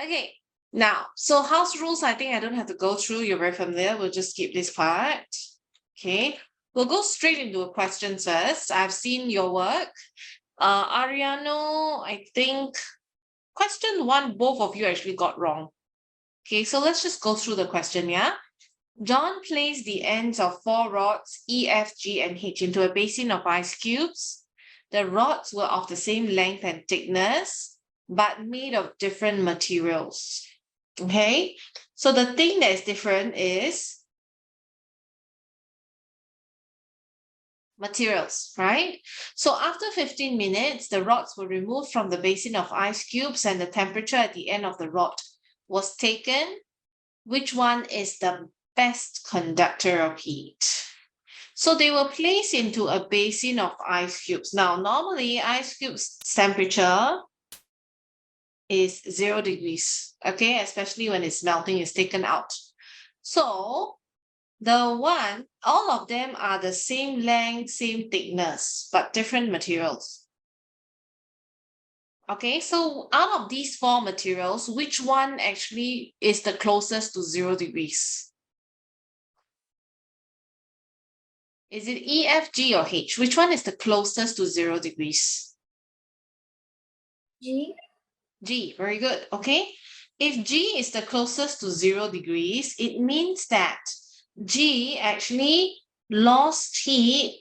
Okay, now, so house rules, I think I don't have to go through. You're very familiar. We'll just skip this part. Okay, we'll go straight into a question first. I've seen your work. Ariano, I think question 1, both of you actually got wrong. Okay, so let's just go through the question, yeah? John placed the ends of 4 rods, E, F, G, and H, into a basin of ice cubes. The rods were of the same length and thickness, but made of different materials. Okay, so the thing that is different is materials, right? So after 15 minutes, the rods were removed from the basin of ice cubes and the temperature at the end of the rod was taken. Which one is the best conductor of heat? So they were placed into a basin of ice cubes. Now, normally ice cubes temperature is 0 degrees, okay? Especially when it's melting, it's taken out. So all of them are the same length, same thickness, but different materials. Okay, so out of these 4 materials, which one actually is the closest to 0 degrees? Is it E, F, G, or H? Which one is the closest to 0 degrees? G. G, very good. Okay, if G is the closest to 0 degrees, it means that G actually lost heat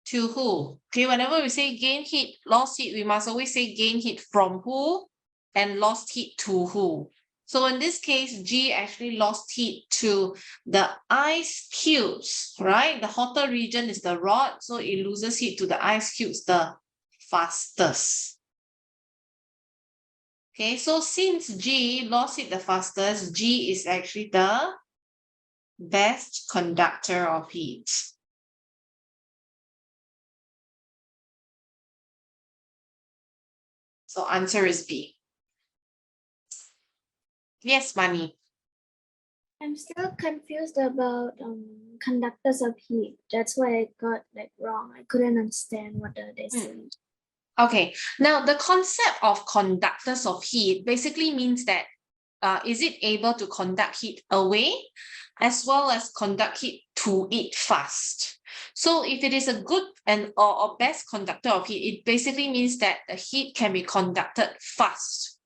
to who? Okay, whenever we say gain heat, lost heat, we must always say gain heat from who and lost heat to who. So in this case, G actually lost heat to the ice cubes, right? The hotter region is the rod, so it loses heat to the ice cubes the fastest. Okay, so since G lost heat the fastest, G is actually the best conductor of heat. So answer is B. Yes, Mani. I'm still confused about conductors of heat. That's why I got wrong. I couldn't understand what they said. Okay, now the concept of conductors of heat basically means that is it able to conduct heat away as well as conduct heat to it fast? So if it is a good or best conductor of heat, it basically means that the heat can be conducted fast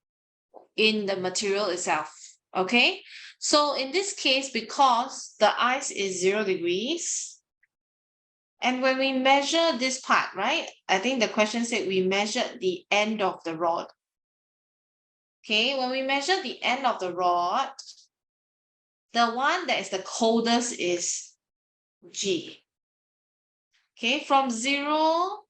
in the material itself. Okay, so in this case, because the ice is 0 degrees, and when we measure this part, right? I think the question said we measured the end of the rod. Okay, when we measure the end of the rod, the one that is the coldest is G. Okay, from 0,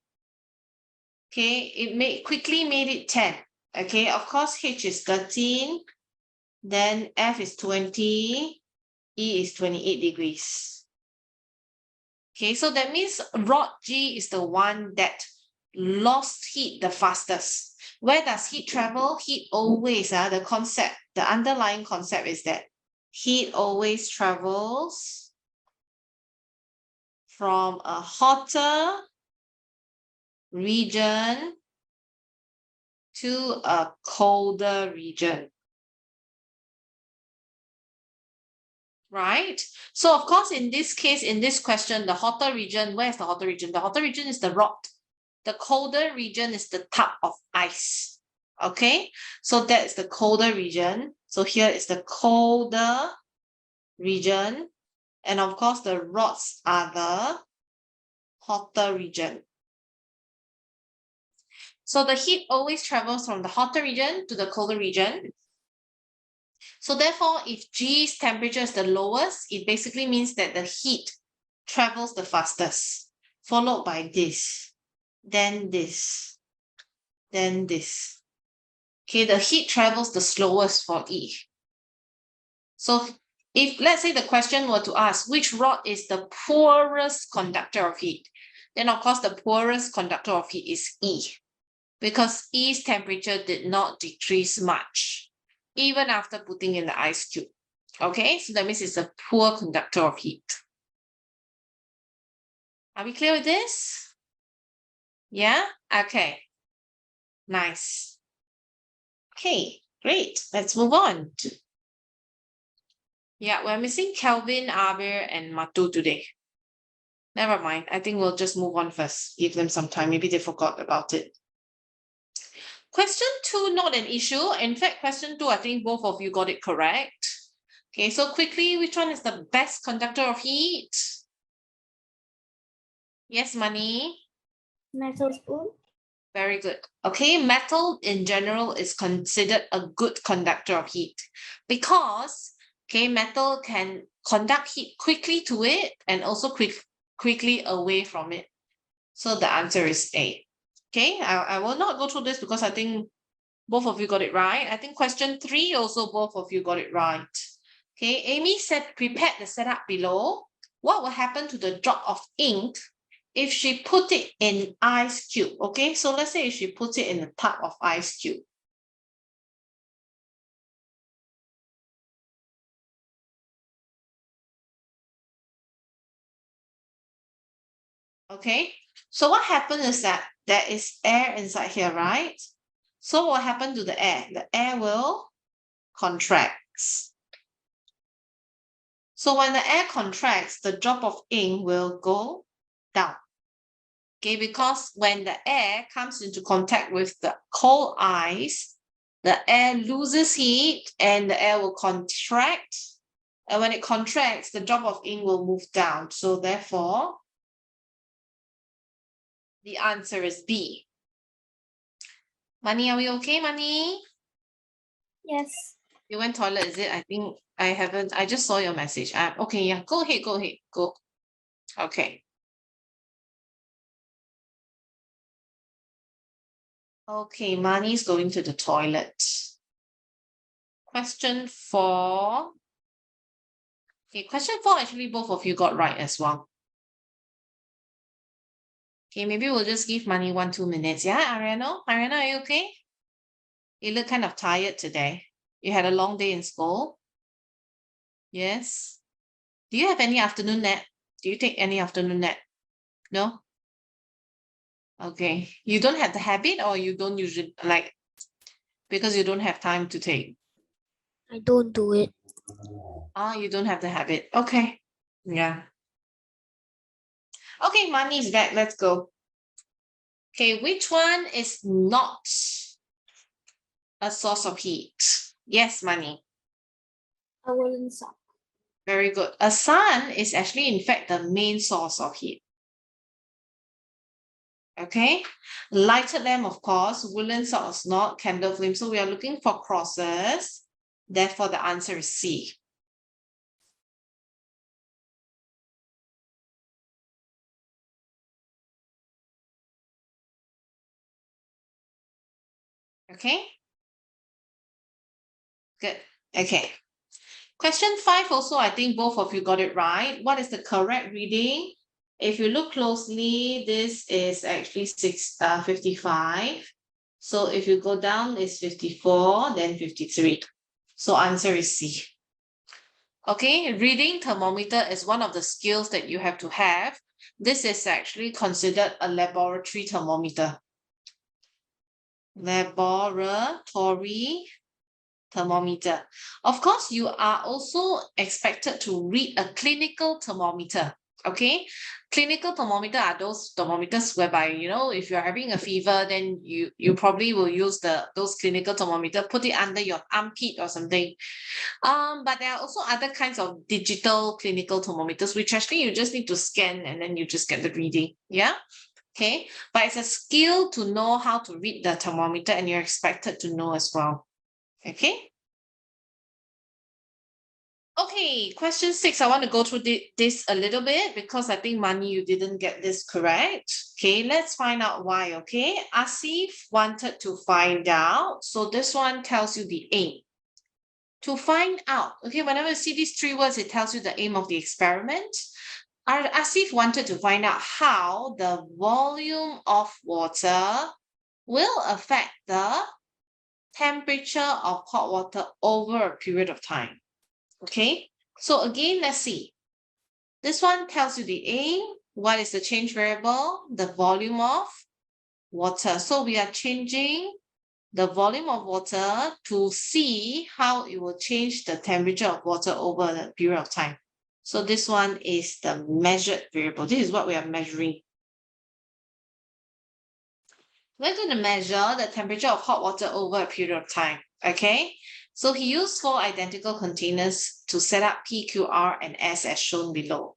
okay, it quickly made it 10. Okay, of course, H is 13, then F is 20, E is 28 degrees. Okay, so that means rod G is the one that lost heat the fastest. Where does heat travel? Heat always, the underlying concept is that heat always travels from a hotter region to a colder region. Right? So of course, in this case, in this question, the hotter region, where's the hotter region? The hotter region is the rod. The colder region is the tub of ice. Okay, so that's the colder region. So here is the colder region. And of course, the rods are the hotter region. So the heat always travels from the hotter region to the colder region. So therefore, if G's temperature is the lowest, it basically means that the heat travels the fastest, followed by this, then this, then this. Okay, the heat travels the slowest for E. So if, let's say the question were to ask, which rod is the poorest conductor of heat? Then of course, the poorest conductor of heat is E, because E's temperature did not decrease much, even after putting in the ice cube. Okay, so that means it's a poor conductor of heat. Are we clear with this? Yeah? Okay. Nice. Okay, great. Let's move on. Yeah, we're missing Kelvin, Abir, and Matu today. Never mind. I think we'll just move on first. Give them some time. Maybe they forgot about it. Question 2, not an issue. In fact, question 2, I think both of you got it correct. Okay, so quickly, which one is the best conductor of heat? Yes, Money. Metal spoon. Very good. Okay, metal in general is considered a good conductor of heat because, okay, metal can conduct heat quickly to it and also quickly away from it. So the answer is A. Okay, I will not go through this because I think both of you got it right. I think question 3 also both of you got it right. Okay, Amy said prepared the setup below. What will happen to the drop of ink if she put it in ice cube? Okay, so let's say if she puts it in a tub of ice cube. Okay, so what happens is that there is air inside here, right? So what happened to the air? The air will contract. So when the air contracts, the drop of ink will go down. Okay, because when the air comes into contact with the cold ice, the air loses heat and the air will contract. And when it contracts, the drop of ink will move down. So therefore, the answer is B. Money, are we okay, Money? Yes. You went toilet, is it? I think I haven't. I just saw your message. Okay, yeah. Go ahead. Go. Okay. Okay, Mani's going to the toilet. Question 4. Okay, question 4, actually, both of you got right as well. Okay, maybe we'll just give Mani 2 minutes. Yeah, Ariana? Ariana, are you okay? You look kind of tired today. You had a long day in school? Yes. Do you have any afternoon nap? Do you take any afternoon nap? No? Okay. You don't have the habit or you don't usually like because you don't have time to take? I don't do it. You don't have the habit. Okay. Yeah. Okay, Mani is back. Let's go. Okay, which one is not a source of heat? Yes, Mani. A woolen sock. Very good. A sun is actually, in fact, the main source of heat. Okay. Lighted lamp, of course. Woolen socks, not. Candle flame. So we are looking for crosses. Therefore, the answer is C. Okay. Good. Okay. Question 5 also, I think both of you got it right. What is the correct reading? If you look closely, this is actually 55. So if you go down, it's 54, then 53. So answer is C. Okay, reading thermometer is one of the skills that you have to have. This is actually considered a laboratory thermometer. Laboratory thermometer. Of course, you are also expected to read a clinical thermometer. Okay, clinical thermometer are those thermometers whereby, you know, if you're having a fever, then you probably will use those clinical thermometer, put it under your armpit or something. But there are also other kinds of digital clinical thermometers, which actually you just need to scan and then you just get the reading. Yeah. Okay, but it's a skill to know how to read the thermometer and you're expected to know as well. Okay. Okay, question 6. I want to go through this a little bit because I think, Mani, you didn't get this correct. Okay, let's find out why. Okay, Asif wanted to find out. So this one tells you the aim. To find out, okay, whenever you see these 3 words, it tells you the aim of the experiment. Asif wanted to find out how the volume of water will affect the temperature of hot water over a period of time. Okay, so again, let's see. This one tells you the aim. What is the change variable? The volume of water. So we are changing the volume of water to see how it will change the temperature of water over the period of time. So this one is the measured variable. This is what we are measuring. We're going to measure the temperature of hot water over a period of time, okay? So he used 4 identical containers to set up P, Q, R, and S as shown below.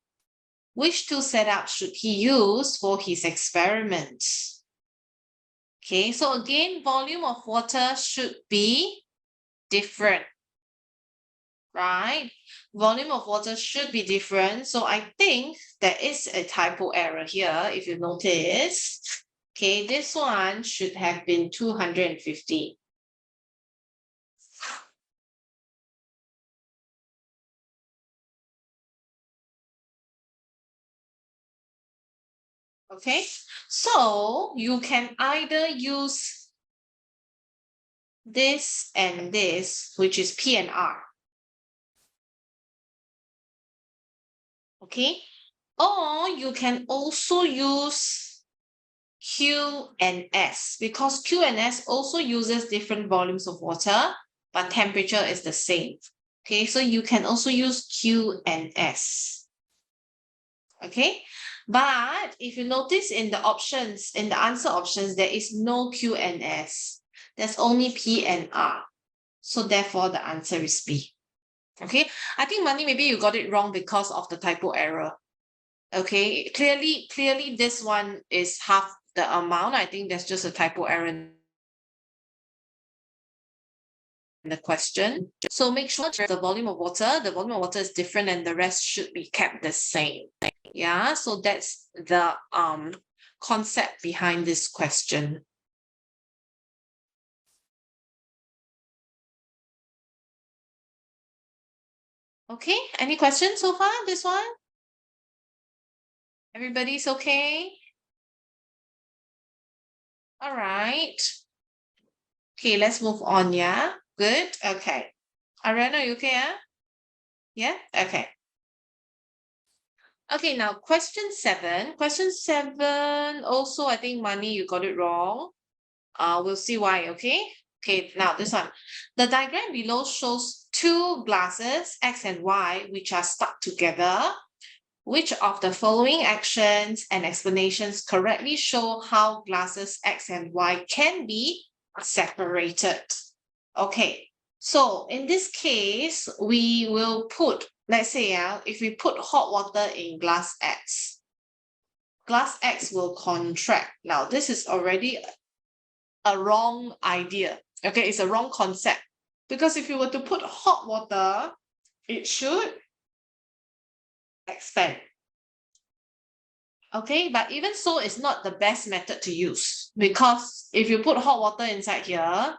Which 2 setups should he use for his experiment? Okay, so again, volume of water should be different, right? Volume of water should be different. So I think there is a typo error here, if you notice. Okay, this one should have been 250. Okay, so you can either use this and this, which is P and R. Okay, or you can also use Q and S, because Q and S also uses different volumes of water, but temperature is the same. Okay, so you can also use Q and S. Okay, but if you notice in the options, in the answer options, there is no Q and S. There's only P and R. So therefore, the answer is B. Okay, I think Mani, maybe you got it wrong because of the typo error. Okay, clearly this one is half the amount. I think there's just a typo error in the question. So make sure the volume of water is different and the rest should be kept the same. Yeah, so that's the concept behind this question. Okay, any questions so far, this one? Everybody's okay? All right. Okay, let's move on, yeah? Good, okay. Ariana, you okay, yeah? Okay. Okay, now question 7. Question 7, also I think Mani, you got it wrong. We'll see why, okay? Okay, now this one. The diagram below shows 2 glasses, X and Y, which are stuck together. Which of the following actions and explanations correctly show how glasses X and Y can be separated? Okay, so in this case, we will put, let's say, if we put hot water in glass X will contract. Now, this is already a wrong idea. Okay, it's a wrong concept. Because if you were to put hot water, it should expand. Okay, but even so, it's not the best method to use, because if you put hot water inside here,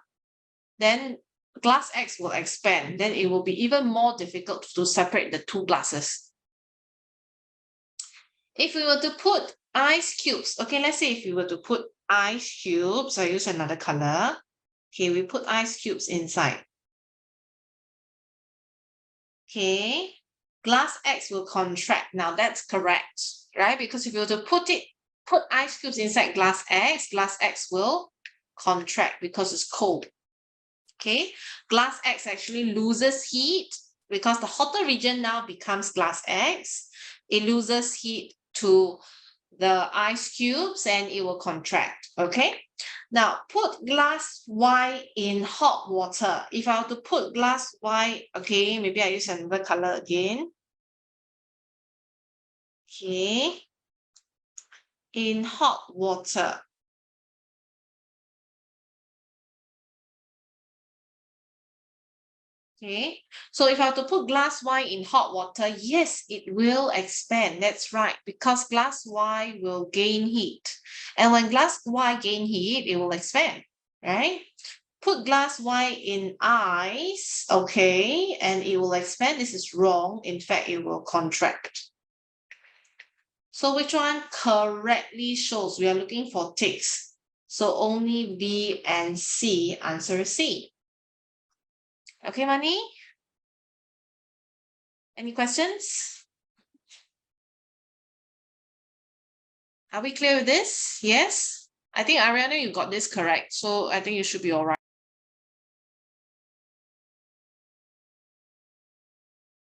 then glass X will expand. Then it will be even more difficult to separate the 2 glasses. If we were to put ice cubes, okay, let's say if we were to put ice cubes, I use another color. Okay, we put ice cubes inside. Okay, glass X will contract. Now that's correct, right? Because if you were to put ice cubes inside glass X will contract because it's cold. Okay, glass X actually loses heat because the hotter region now becomes glass X. It loses heat to the ice cubes and it will contract. Okay, now put glass Y in hot water. If I were to put glass Y, okay, maybe I use another color again. Okay, in hot water. Okay, so if I have to put glass Y in hot water, yes, it will expand. That's right, because glass Y will gain heat. And when glass Y gain heat, it will expand, right? Put glass Y in ice, okay, and it will expand. This is wrong. In fact, it will contract. So which one correctly shows? We are looking for ticks. So only B and C, answer C. Okay, Mani? Any questions? Are we clear with this? Yes? I think Ariana, you got this correct. So I think you should be all right.